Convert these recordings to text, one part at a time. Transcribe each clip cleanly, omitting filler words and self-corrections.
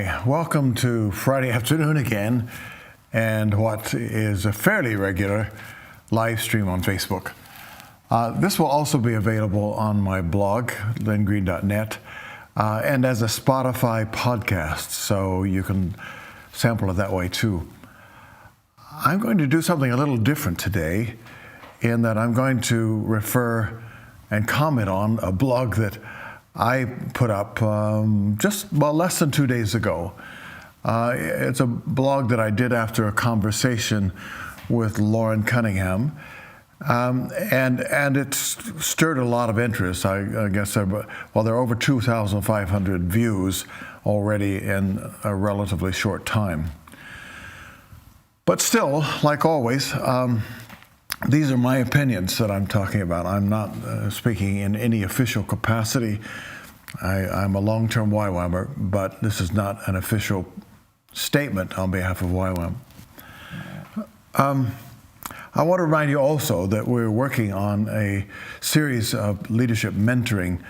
Welcome to Friday afternoon again, and what is a fairly regular live stream on Facebook. This will also be available on my blog, lynngreen.net, and as a Spotify podcast, so you can sample it that way too. I'm going to do something a little different today, in that I'm going to refer and comment on a blog that I put up less than 2 days ago. It's a blog that I did after a conversation with Lauren Cunningham, and it stirred a lot of interest. I guess there are over 2,500 views already in a relatively short time. But still, like always, these are my opinions that I'm talking about. I'm not speaking in any official capacity. I'm a long-term YWAMer, but this is not an official statement on behalf of YWAM. I want to remind you also that we're working on a series of leadership mentoring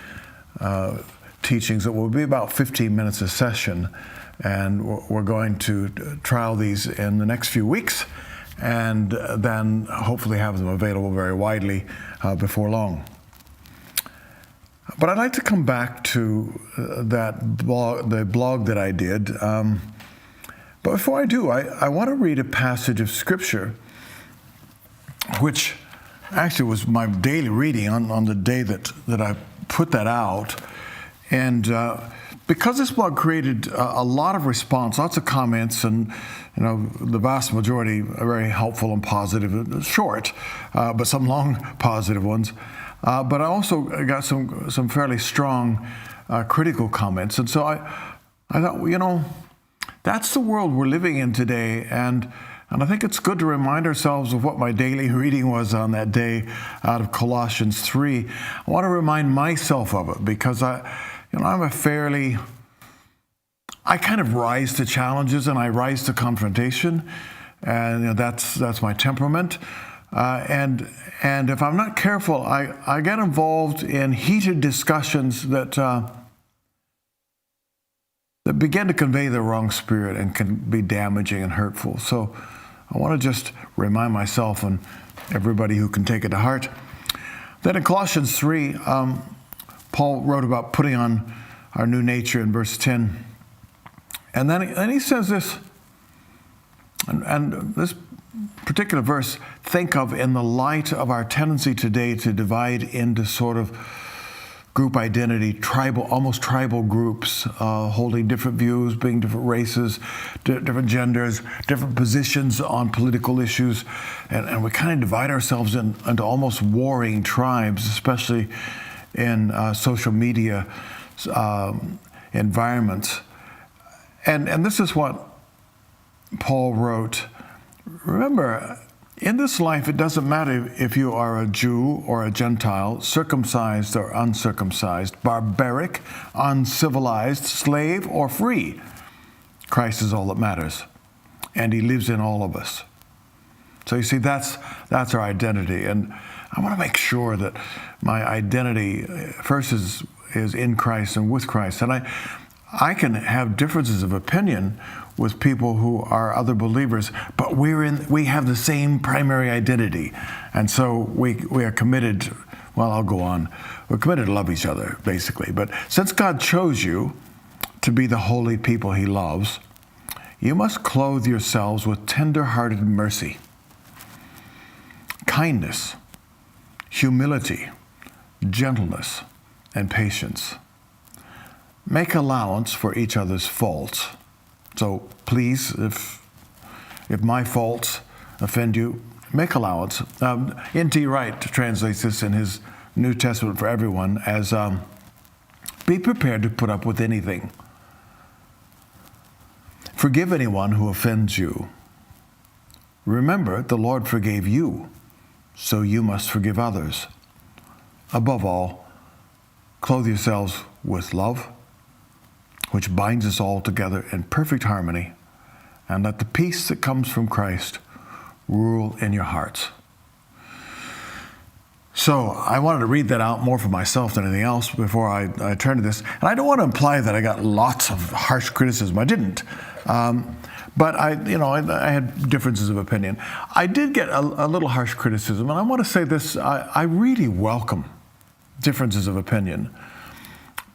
teachings that will be about 15 minutes a session, and we're going to trial these in the next few weeks, and then hopefully have them available very widely before long. But I'd like to come back to the blog that I did. But before I do, I want to read a passage of Scripture, which actually was my daily reading on the day that I put that out. And because this blog created a lot of response, lots of comments, and the vast majority are very helpful and positive, short, but some long positive ones. But I also got some fairly strong critical comments. And so I thought, that's the world we're living in today. And I think it's good to remind ourselves of what my daily reading was on that day out of Colossians 3. I want to remind myself of it because I kind of rise to challenges and I rise to confrontation, and that's my temperament. And if I'm not careful, I get involved in heated discussions that begin to convey the wrong spirit and can be damaging and hurtful. So I want to just remind myself and everybody who can take it to heart that in Colossians 3, Paul wrote about putting on our new nature in verse 10. And then he says this, and this particular verse, think of in the light of our tendency today to divide into sort of group identity, almost tribal groups, holding different views, being different races, different genders, different positions on political issues. And we kind of divide ourselves into almost warring tribes, especially in social media environments. And this is what Paul wrote. Remember, in this life, it doesn't matter if you are a Jew or a Gentile, circumcised or uncircumcised, barbaric, uncivilized, slave or free. Christ is all that matters, and he lives in all of us. So you see, that's our identity, and I want to make sure that my identity first is in Christ and with Christ. And I can have differences of opinion with people who are other believers, but we have the same primary identity. And so we are committed, I'll go on. We're committed to love each other, basically. But since God chose you to be the holy people he loves, you must clothe yourselves with tender-hearted mercy, kindness, humility, gentleness, and patience. Make allowance for each other's faults. So please, if my faults offend you, make allowance. N.T. Wright translates this in his New Testament for everyone as, be prepared to put up with anything. Forgive anyone who offends you. Remember, the Lord forgave you, so you must forgive others. Above all, clothe yourselves with love, which binds us all together in perfect harmony, and let the peace that comes from Christ rule in your hearts. So I wanted to read that out more for myself than anything else before I turn to this. And I don't want to imply that I got lots of harsh criticism. I didn't. But I had differences of opinion. I did get a little harsh criticism, and I want to say this, I really welcome differences of opinion.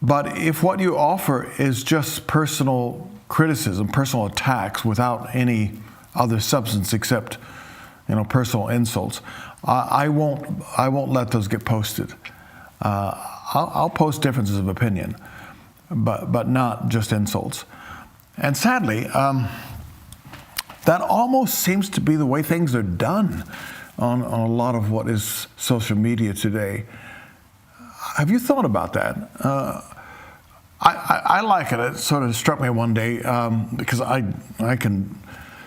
But if what you offer is just personal criticism, personal attacks without any other substance except, personal insults, I won't let those get posted. I'll post differences of opinion, but not just insults. And sadly, that almost seems to be the way things are done on a lot of what is social media today. Have you thought about that? I like it. It sort of struck me one day because I can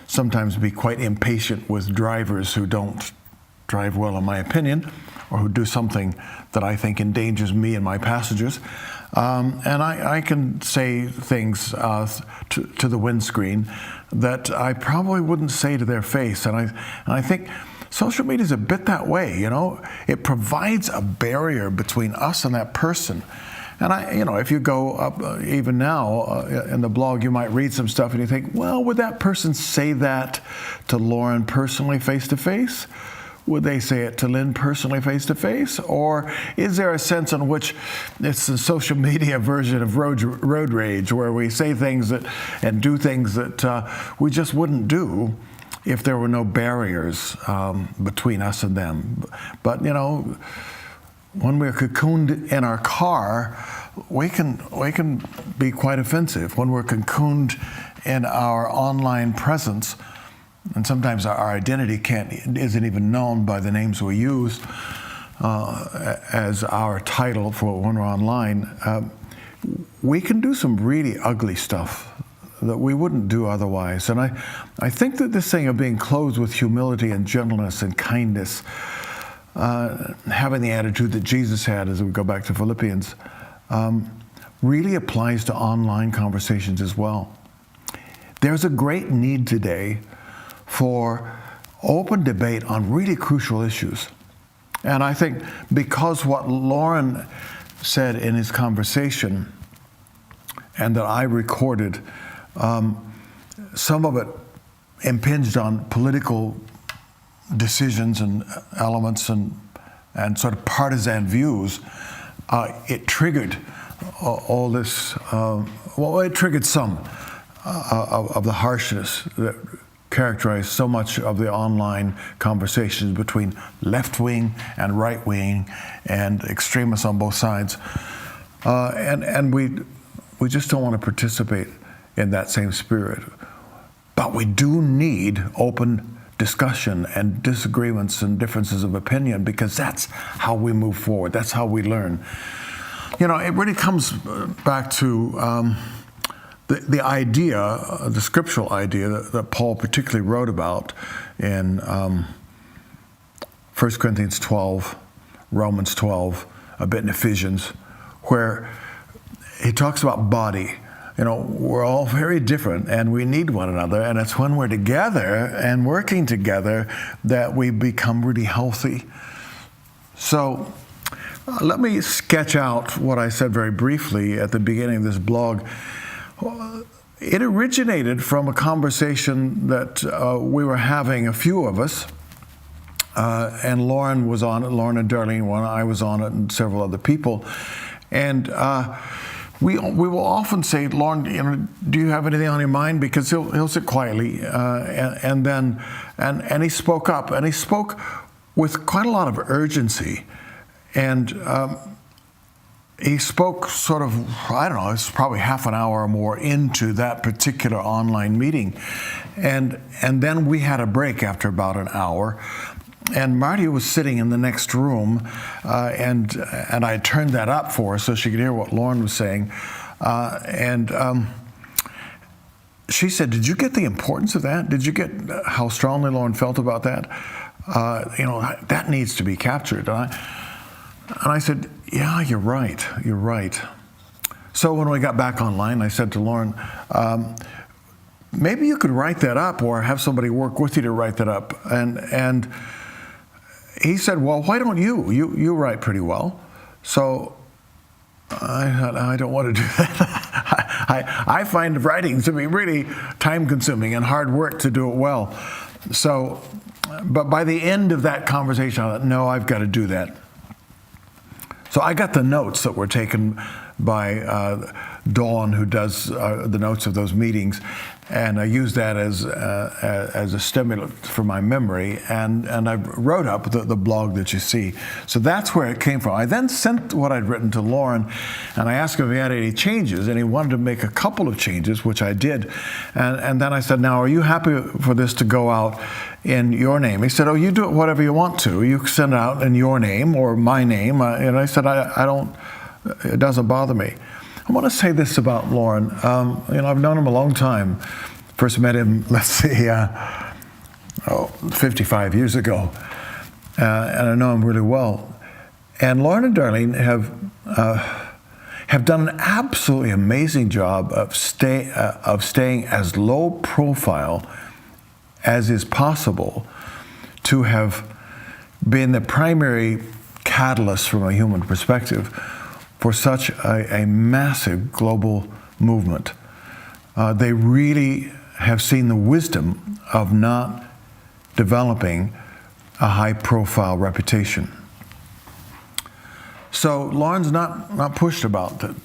sometimes be quite impatient with drivers who don't drive well, in my opinion, or who do something that I think endangers me and my passengers. And I can say things to the windscreen that I probably wouldn't say to their face. And I think social media is a bit that way, It provides a barrier between us and that person. And if you go up, even now in the blog, you might read some stuff and you think, well, would that person say that to Lauren personally face to face? Would they say it to Lynn personally face to face? Or is there a sense in which it's the social media version of road rage, where we say things and do things that we just wouldn't do if there were no barriers between us and them? But, when we're cocooned in our car, we can be quite offensive. When we're cocooned in our online presence, and sometimes our identity isn't even known by the names we use as our title for when we're online, we can do some really ugly stuff that we wouldn't do otherwise. And I think that this thing of being clothed with humility and gentleness and kindness, having the attitude that Jesus had, as we go back to Philippians, really applies to online conversations as well. There's a great need today for open debate on really crucial issues. And I think because what Lauren said in his conversation and that I recorded, some of it impinged on political decisions and elements and sort of partisan views, it triggered all this, it triggered some of the harshness that characterized so much of the online conversations between left-wing and right-wing and extremists on both sides. And we just don't want to participate in that same spirit. But we do need open discussion and disagreements and differences of opinion, because that's how we move forward. That's how we learn. It really comes back to the idea, the scriptural idea that Paul particularly wrote about in 1 Corinthians 12, Romans 12, a bit in Ephesians, where he talks about body. We're all very different and we need one another, and it's when we're together and working together that we become really healthy. So let me sketch out what I said very briefly at the beginning of this blog. It originated from a conversation that we were having, a few of us, and Lauren was on it, Lauren and Darlene were on it, I was on it, and several other people. And we will often say, Lauren, do you have anything on your mind? Because he'll sit quietly, and then he spoke up, and he spoke with quite a lot of urgency, and he spoke sort of, it's probably half an hour or more into that particular online meeting. And then we had a break after about an hour. And Marty was sitting in the next room, and I turned that up for her so she could hear what Lauren was saying. She said, "Did you get the importance of that? Did you get how strongly Lauren felt about that? That needs to be captured." And I said, "Yeah, you're right. You're right." So when we got back online, I said to Lauren, maybe you could write that up or have somebody work with you to write that up. And he said, well, why don't you? You write pretty well. So I don't want to do that. I find writing to be really time-consuming and hard work to do it well. So, but by the end of that conversation, I thought, no, I've got to do that. So I got the notes that were taken by Dawn, who does the notes of those meetings, and I used that as a stimulant for my memory, and I wrote up the blog that you see. So that's where it came from. I then sent what I'd written to Lauren, and I asked him if he had any changes, and he wanted to make a couple of changes, which I did. And then I said, now, are you happy for this to go out in your name? He said, oh, you do it whatever you want to. You send it out in your name or my name. And I said, I don't, it doesn't bother me. I want to say this about Lauren. I've known him a long time. First met him, 55 years ago. And I know him really well. And Lauren and Darlene have done an absolutely amazing job of staying as low profile as is possible to have been the primary catalyst from a human perspective for such a massive global movement. They really have seen the wisdom of not developing a high-profile reputation. So Lauren's not pushed about that,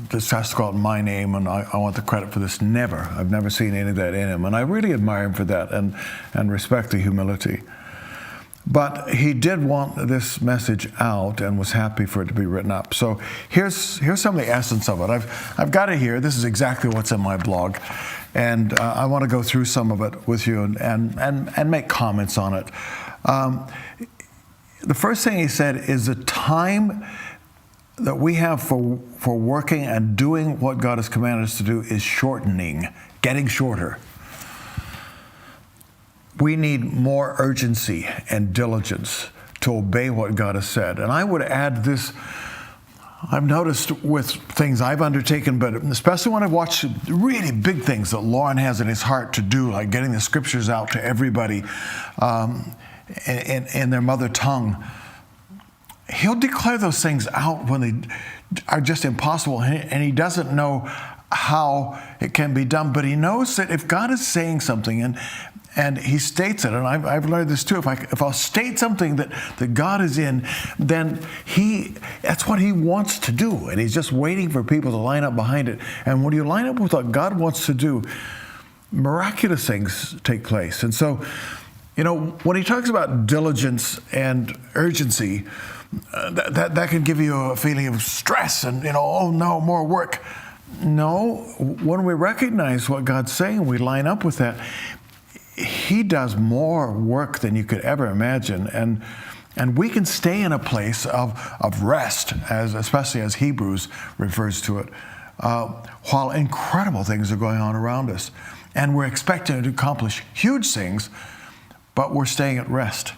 this has to go out in my name and I want the credit for this. Never. I've never seen any of that in him. And I really admire him for that and respect the humility. But he did want this message out and was happy for it to be written up. So here's some of the essence of it. I've got it here. This is exactly what's in my blog. And I want to go through some of it with you and make comments on it. The first thing he said is the time that we have for working and doing what God has commanded us to do is shortening, getting shorter. We need more urgency and diligence to obey what God has said. And I would add this, I've noticed with things I've undertaken, but especially when I've watched really big things that Lauren has in his heart to do, like getting the scriptures out to everybody in their mother tongue, he'll declare those things out when they are just impossible, and he doesn't know how it can be done, but he knows that if God is saying something and he states it, and I've learned this too, if I'll state something that God is in, then that's what he wants to do, and he's just waiting for people to line up behind it. And when you line up with what God wants to do, miraculous things take place. And so, when he talks about diligence and urgency, that can give you a feeling of stress and, oh no, more work. No, when we recognize what God's saying, we line up with that, he does more work than you could ever imagine. And we can stay in a place of rest, especially as Hebrews refers to it, while incredible things are going on around us. And we're expecting to accomplish huge things, but we're staying at rest.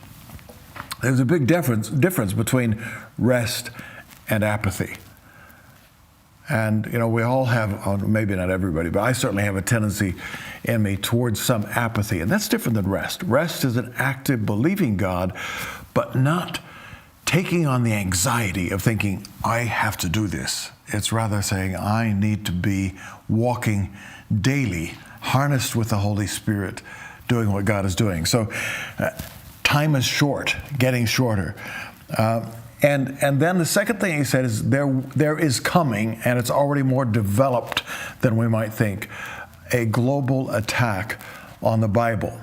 There's a big difference between rest and apathy. And, we all have, maybe not everybody, but I certainly have a tendency in me towards some apathy. And that's different than rest. Rest is an active believing God, but not taking on the anxiety of thinking, I have to do this. It's rather saying, I need to be walking daily, harnessed with the Holy Spirit, doing what God is doing. So time is short, getting shorter. And then the second thing he said is there is coming, and it's already more developed than we might think, a global attack on the Bible.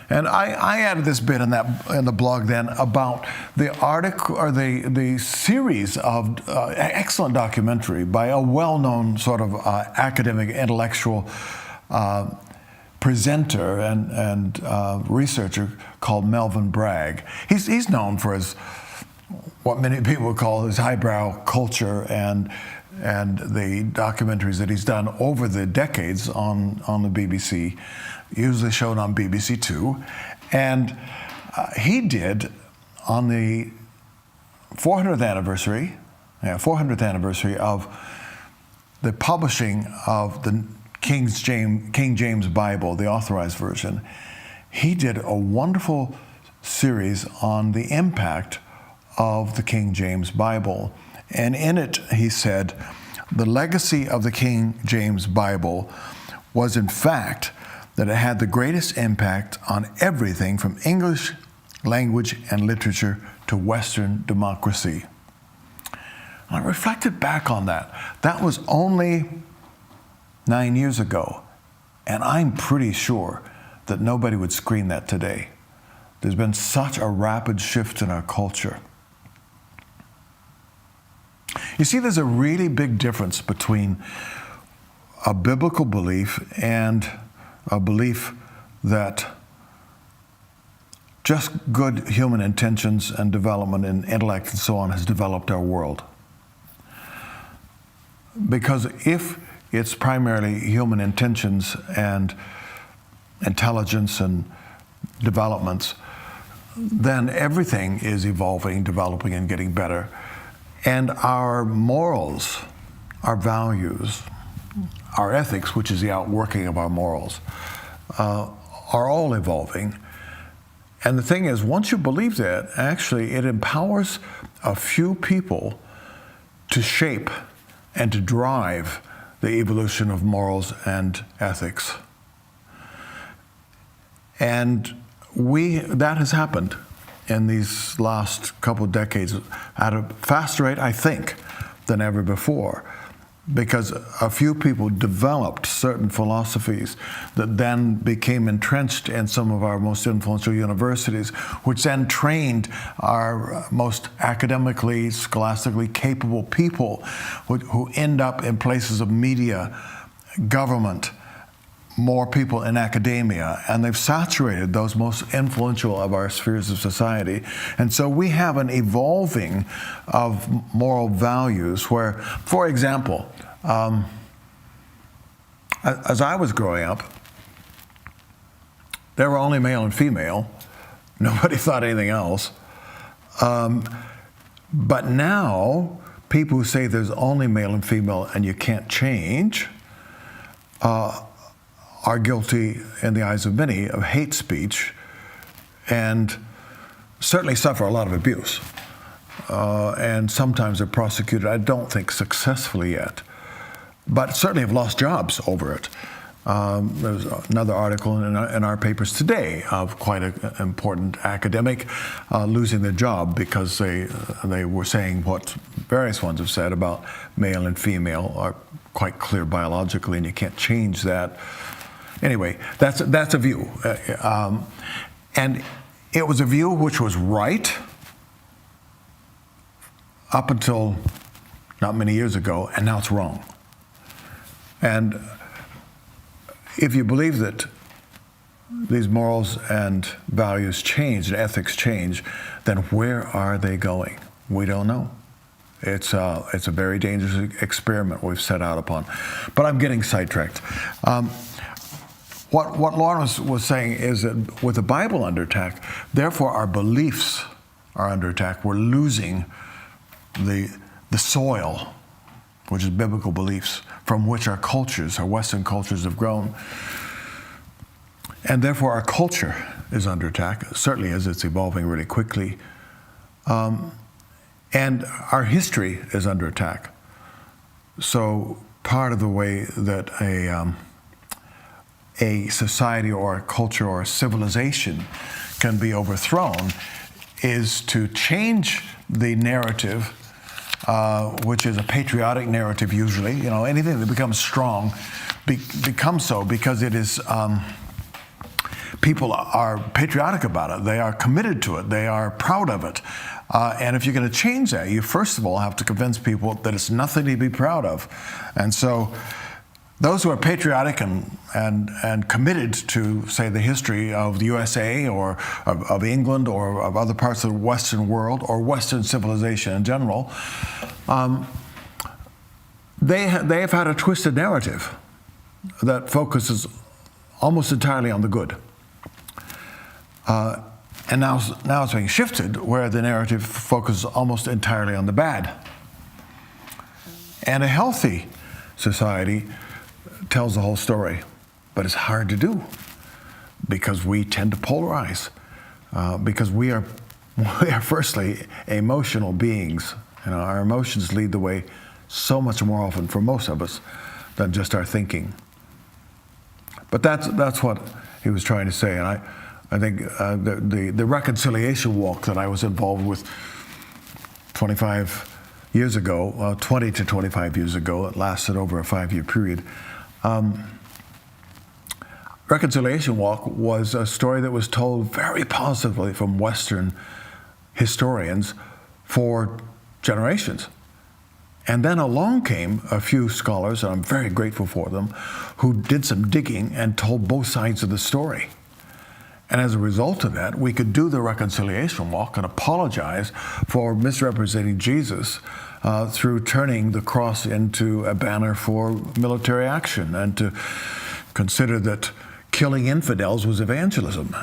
And I added this bit in the blog then about the article or the series of excellent documentary by a well-known sort of academic intellectual presenter and researcher called Melvin Bragg. He's known for his what many people call his highbrow culture and the documentaries that he's done over the decades on the BBC, usually shown on BBC Two. And he did on the 400th anniversary of the publishing of the King James Bible, the Authorized Version. He did a wonderful series on the impact of the King James Bible. And in it, he said, the legacy of the King James Bible was, in fact, that it had the greatest impact on everything from English language and literature to Western democracy. I reflected back on that. That was only 9 years ago, and I'm pretty sure that nobody would scream that today. There's been such a rapid shift in our culture. You see, there's a really big difference between a biblical belief and a belief that just good human intentions and development in intellect and so on has developed our world. Because if it's primarily human intentions and intelligence and developments, then everything is evolving, developing, and getting better. And our morals, our values, our ethics, which is the outworking of our morals, are all evolving. And the thing is, once you believe that, actually it empowers a few people to shape and to drive the evolution of morals and ethics. And that has happened in these last couple of decades at a faster rate, I think, than ever before, because a few people developed certain philosophies that then became entrenched in some of our most influential universities, which then trained our most academically, scholastically capable people who end up in places of media, government, more people in academia, and they've saturated those most influential of our spheres of society. And so we have an evolving of moral values where, for example, as I was growing up, there were only male and female. Nobody thought anything else. But now, people who say there's only male and female and you can't change, are guilty, in the eyes of many, of hate speech and certainly suffer a lot of abuse. And sometimes they're prosecuted, I don't think successfully yet, but certainly have lost jobs over it. There's another article in our papers today of quite an important academic losing their job because they were saying what various ones have said about male and female are quite clear biologically, and you can't change that. Anyway, that's a view. And it was a view which was right up until not many years ago, and now it's wrong. And if you believe that these morals and values change and ethics change, then where are they going? We don't know. It's a very dangerous experiment we've set out upon. But I'm getting sidetracked. What Lauren was saying is that with the Bible under attack, therefore our beliefs are under attack. We're losing the soil, which is biblical beliefs, from which our cultures, our Western cultures, have grown. And therefore our culture is under attack, certainly as it's evolving really quickly. And our history is under attack. So part of the way that a society or a culture or a civilization can be overthrown is to change the narrative, which is a patriotic narrative usually. You know, anything that becomes strong becomes so because it is, people are patriotic about it. They are committed to it. They are proud of it. And if you're going to change that, you first of all have to convince people that it's nothing to be proud of. And so those who are patriotic and committed to, say, the history of the USA or of England or of other parts of the Western world or Western civilization in general, they have had a twisted narrative that focuses almost entirely on the good. And now it's being shifted where the narrative focuses almost entirely on the bad. And a healthy society tells the whole story, but it's hard to do because we tend to polarize. because we are firstly emotional beings. Our emotions lead the way so much more often for most of us than just our thinking. But that's what he was trying to say, and I think the reconciliation walk that I was involved with 25 years ago, 20 to 25 years ago, it lasted over a 5-year period. Reconciliation walk was a story that was told very positively from Western historians for generations. And then along came a few scholars, and I'm very grateful for them, who did some digging and told both sides of the story. And as a result of that, we could do the reconciliation walk and apologize for misrepresenting Jesus through turning the cross into a banner for military action, and to consider that killing infidels was evangelism.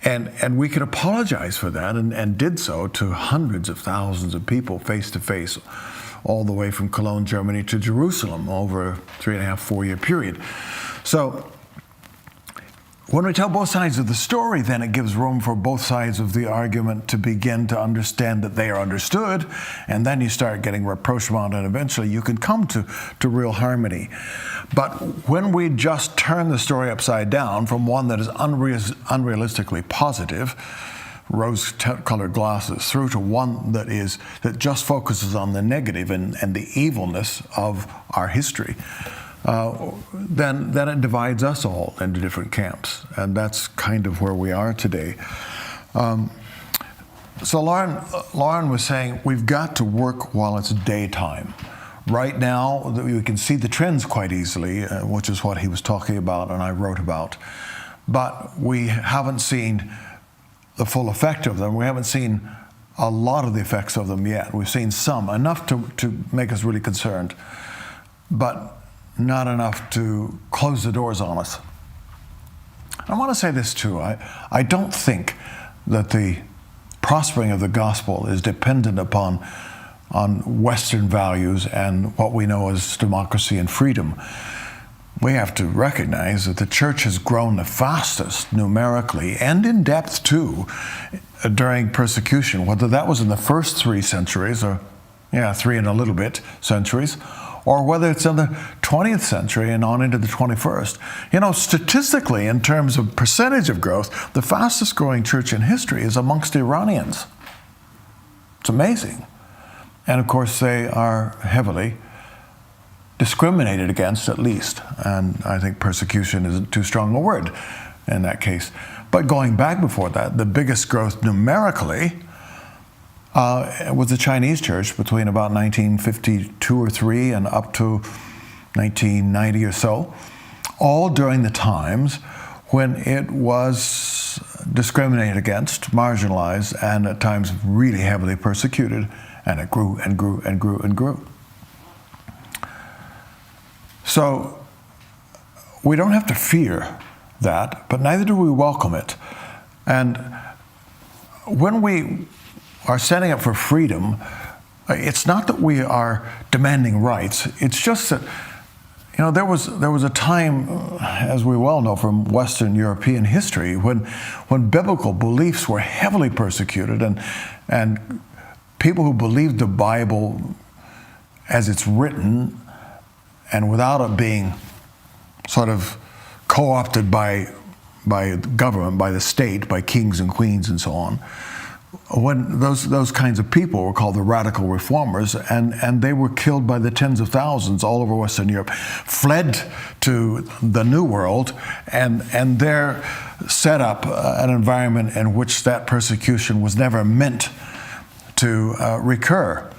And we could apologize for that, and did so to hundreds of thousands of people face to face, all the way from Cologne, Germany to Jerusalem over a 3.5, 4-year period. So when we tell both sides of the story, then it gives room for both sides of the argument to begin to understand that they are understood, and then you start getting rapprochement, and eventually you can come to real harmony. But when we just turn the story upside down from one that is unrealistically positive, rose-colored glasses, through to one that just focuses on the negative and the evilness of our history, then it divides us all into different camps, and that's kind of where we are today. So Lauren was saying we've got to work while it's daytime. Right now, we can see the trends quite easily, which is what he was talking about and I wrote about. But we haven't seen the full effect of them. We haven't seen a lot of the effects of them yet. We've seen some, enough to make us really concerned, but not enough to close the doors on us. I want to say this too. I don't think that the prospering of the gospel is dependent upon Western values and what we know as democracy and freedom. We have to recognize that the church has grown the fastest numerically and in depth too during persecution, whether that was in the first 3 centuries or 3 and a little bit centuries, or whether it's in the 20th century and on into the 21st. Statistically, in terms of percentage of growth, the fastest growing church in history is amongst Iranians. It's amazing. And of course, they are heavily discriminated against, at least. And I think persecution isn't too strong a word in that case. But going back before that, the biggest growth numerically was the Chinese church between about 1952 or 3 and up to 1990 or so, all during the times when it was discriminated against, marginalized, and at times really heavily persecuted. And it grew and grew and grew and grew. So we don't have to fear that, but neither do we welcome it. And when we are standing up for freedom, it's not that we are demanding rights. It's just that, there was a time, as we well know from Western European history, when biblical beliefs were heavily persecuted, and people who believed the Bible as it's written and without it being sort of co-opted by government, by the state, by kings and queens and so on, when those kinds of people were called the radical reformers, and they were killed by the tens of thousands all over Western Europe, fled to the New World, and there set up an environment in which that persecution was never meant to recur.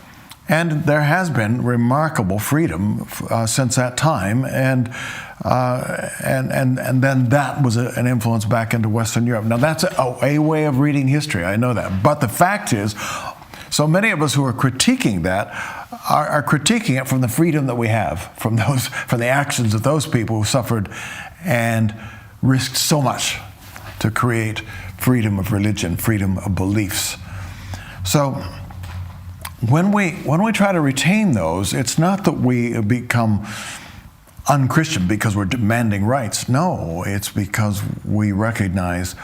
And there has been remarkable freedom since that time, and then that was an influence back into Western Europe. Now that's a way of reading history, I know that. But the fact is, so many of us who are critiquing that are critiquing it from the freedom that we have, from the actions of those people who suffered and risked so much to create freedom of religion, freedom of beliefs. So when we try to retain those, it's not that we become unchristian because we're demanding rights. No, it's because we recognize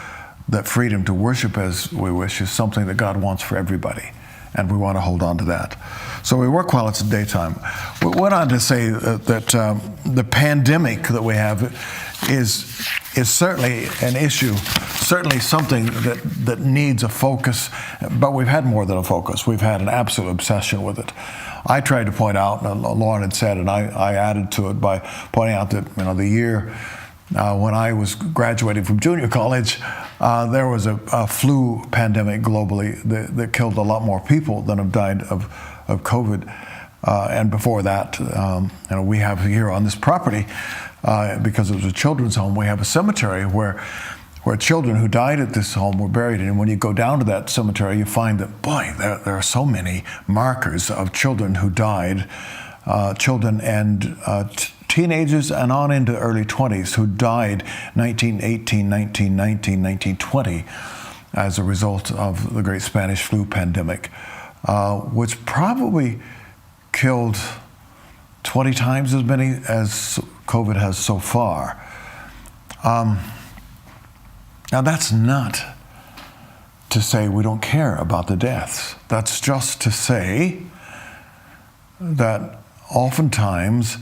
that freedom to worship as we wish is something that God wants for everybody, and we want to hold on to that. So we work while it's daytime. We went on to say that the pandemic that we have is certainly an issue, certainly something that needs a focus, but we've had more than a focus. We've had an absolute obsession with it. I tried to point out, and Lauren had said, and I added to it by pointing out that the year when I was graduating from junior college, there was a flu pandemic globally that killed a lot more people than have died of COVID. And before that, we have here on this property, because it was a children's home, we have a cemetery where children who died at this home were buried. And when you go down to that cemetery, you find that, boy, there are so many markers of children who died, children and teenagers and on into early 20s who died 1918, 1919, 1920 as a result of the great Spanish flu pandemic, which probably killed 20 times as many as COVID has so far. Now that's not to say we don't care about the deaths. That's just to say that oftentimes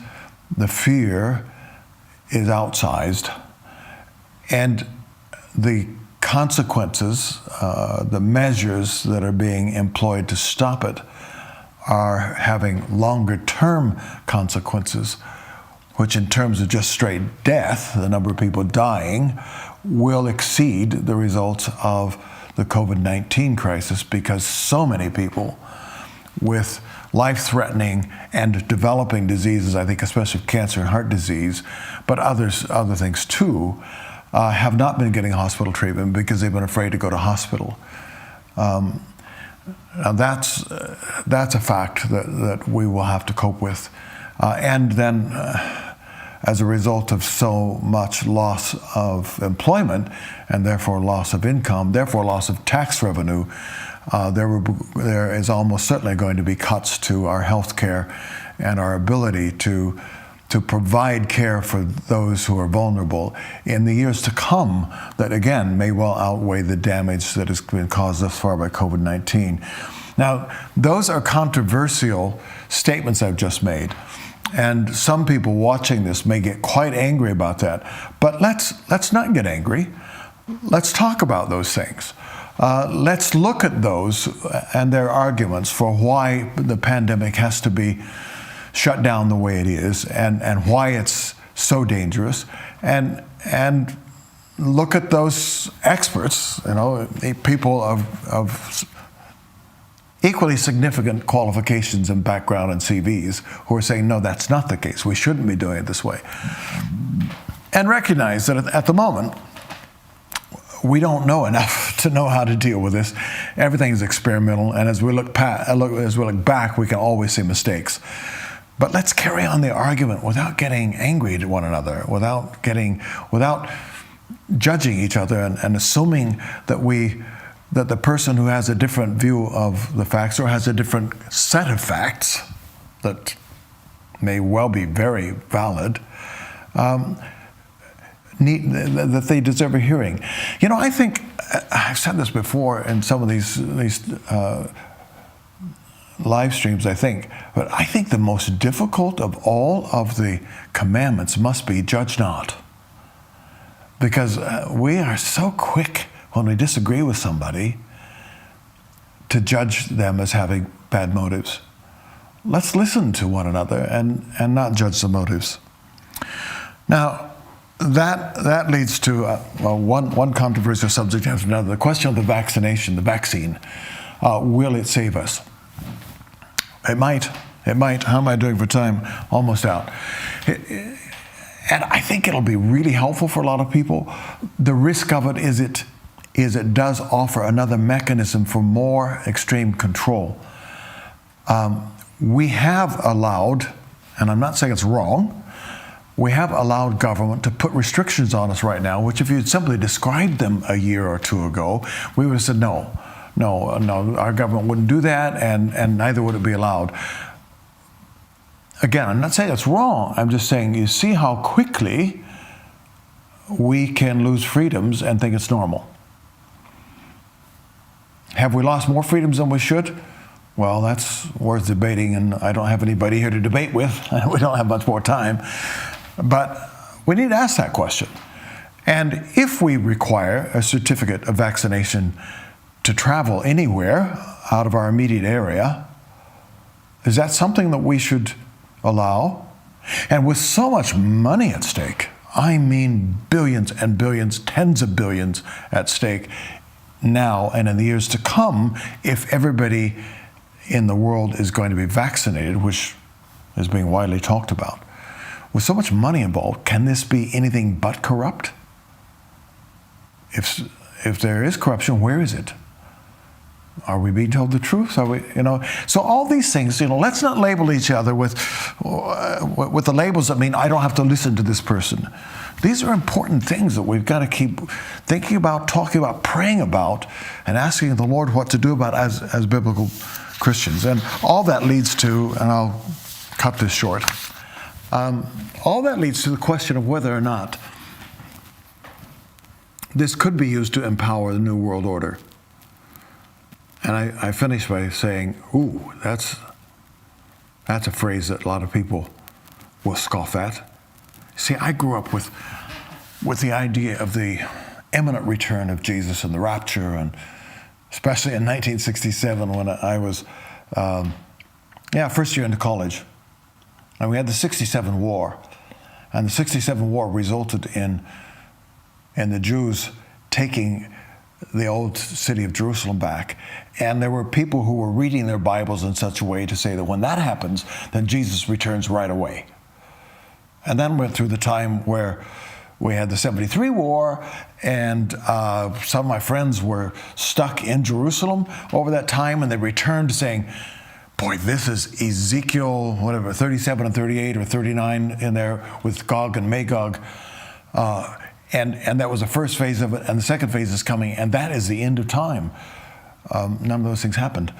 the fear is outsized, and the consequences, the measures that are being employed to stop it are having longer-term consequences, which in terms of just straight death, the number of people dying, will exceed the results of the COVID-19 crisis, because so many people with life-threatening and developing diseases, I think especially cancer and heart disease, but other things too, have not been getting hospital treatment because they've been afraid to go to hospital. Now that's a fact that we will have to cope with. And then as a result of so much loss of employment and therefore loss of income, therefore loss of tax revenue, there is almost certainly going to be cuts to our health care and our ability to provide care for those who are vulnerable in the years to come, that again may well outweigh the damage that has been caused thus far by COVID-19. Now, those are controversial statements I've just made, and some people watching this may get quite angry about that. But let's not get angry. Let's talk about those things. Let's look at those and their arguments for why the pandemic has to be shut down the way it is, and why it's so dangerous, and look at those experts, people of equally significant qualifications and background and CVs who are saying, no, that's not the case. We shouldn't be doing it this way. And recognize that at the moment, we don't know enough to know how to deal with this. Everything is experimental, and as we look back, we can always see mistakes. But let's carry on the argument without getting angry at one another, without judging each other and assuming that the person who has a different view of the facts or has a different set of facts that may well be very valid, that they deserve a hearing. I think I've said this before in some of these live streams, but I think the most difficult of all of the commandments must be judge not. Because we are so quick when we disagree with somebody to judge them as having bad motives. Let's listen to one another and not judge the motives. Now, that leads to one controversial subject after another. The question of the vaccination, the vaccine. Will it save us? It might. How am I doing for time? Almost out. And I think it'll be really helpful for a lot of people. The risk of it is it does offer another mechanism for more extreme control. We have allowed, and I'm not saying it's wrong, we have allowed government to put restrictions on us right now, which if you had simply described them a year or two ago, we would have said no, our government wouldn't do that, and neither would it be allowed. again, I'm not saying it's wrong. I'm just saying you see how quickly we can lose freedoms and think it's normal. Have we lost more freedoms than we should? Well, that's worth debating, and I don't have anybody here to debate with. We don't have much more time. But we need to ask that question. And if we require a certificate of vaccination to travel anywhere out of our immediate area, is that something that we should allow? And with so much money at stake, I mean billions and billions, tens of billions at stake now and in the years to come, if everybody in the world is going to be vaccinated, which is being widely talked about. With so much money involved, can this be anything but corrupt? If there is corruption, where is it? Are we being told the truth? Are we, So all these things, let's not label each other with the labels that mean I don't have to listen to this person. These are important things that we've got to keep thinking about, talking about, praying about, and asking the Lord what to do about as biblical Christians. And all that leads to, and I'll cut this short, all that leads to the question of whether or not this could be used to empower the New World Order. And I finish by saying, ooh, that's a phrase that a lot of people will scoff at. See, I grew up with the idea of the imminent return of Jesus and the rapture, and especially in 1967 when I was, first year into college. And we had the 67 war. And the 67 war resulted in the Jews taking the old city of Jerusalem back. And there were people who were reading their Bibles in such a way to say that when that happens, then Jesus returns right away. And then went through the time where we had the 73 war, and some of my friends were stuck in Jerusalem over that time, and they returned saying, boy, this is Ezekiel, 37 and 38 or 39 in there with Gog and Magog. And that was the first phase of it, and the second phase is coming, and that is the end of time. None of those things happened.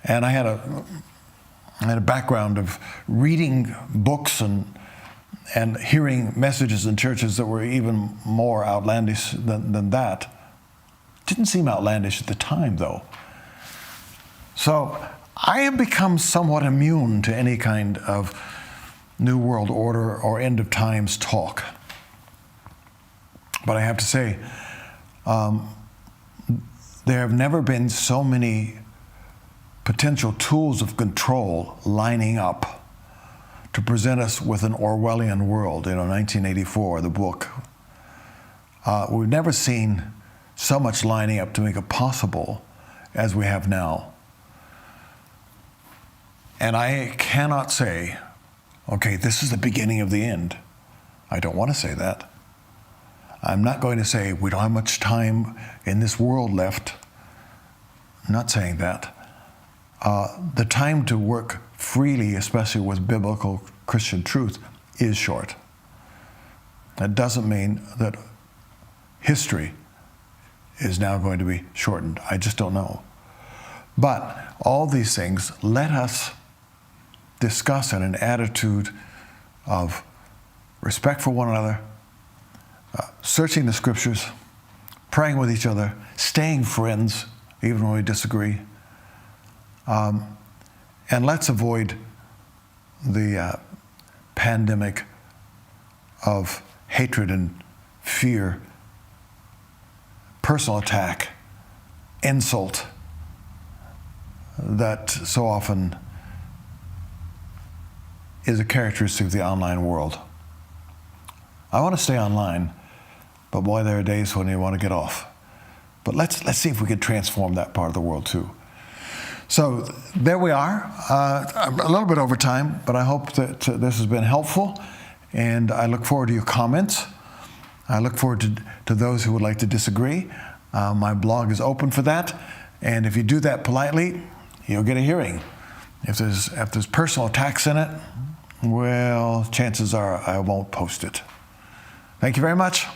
And I had a background of reading books and hearing messages in churches that were even more outlandish than that. Didn't seem outlandish at the time, though. So I have become somewhat immune to any kind of New World Order or end of times talk. But I have to say, there have never been so many potential tools of control lining up to present us with an Orwellian world, 1984, the book. We've never seen so much lining up to make it possible as we have now. And I cannot say, okay, this is the beginning of the end. I don't want to say that. I'm not going to say we don't have much time in this world left. I'm not saying that. The time to work freely, especially with biblical Christian truth, is short. That doesn't mean that history is now going to be shortened. I just don't know. But all these things let us discuss in an attitude of respect for one another, searching the scriptures, praying with each other, staying friends, even when we disagree. And let's avoid the pandemic of hatred and fear, personal attack, insult that so often is a characteristic of the online world. I want to stay online, but boy, there are days when you want to get off. But let's see if we can transform that part of the world too. So there we are, a little bit over time, but I hope that this has been helpful, and I look forward to your comments. I look forward to those who would like to disagree. My blog is open for that, and if you do that politely, you'll get a hearing. If there's personal attacks in it, well, chances are I won't post it. Thank you very much.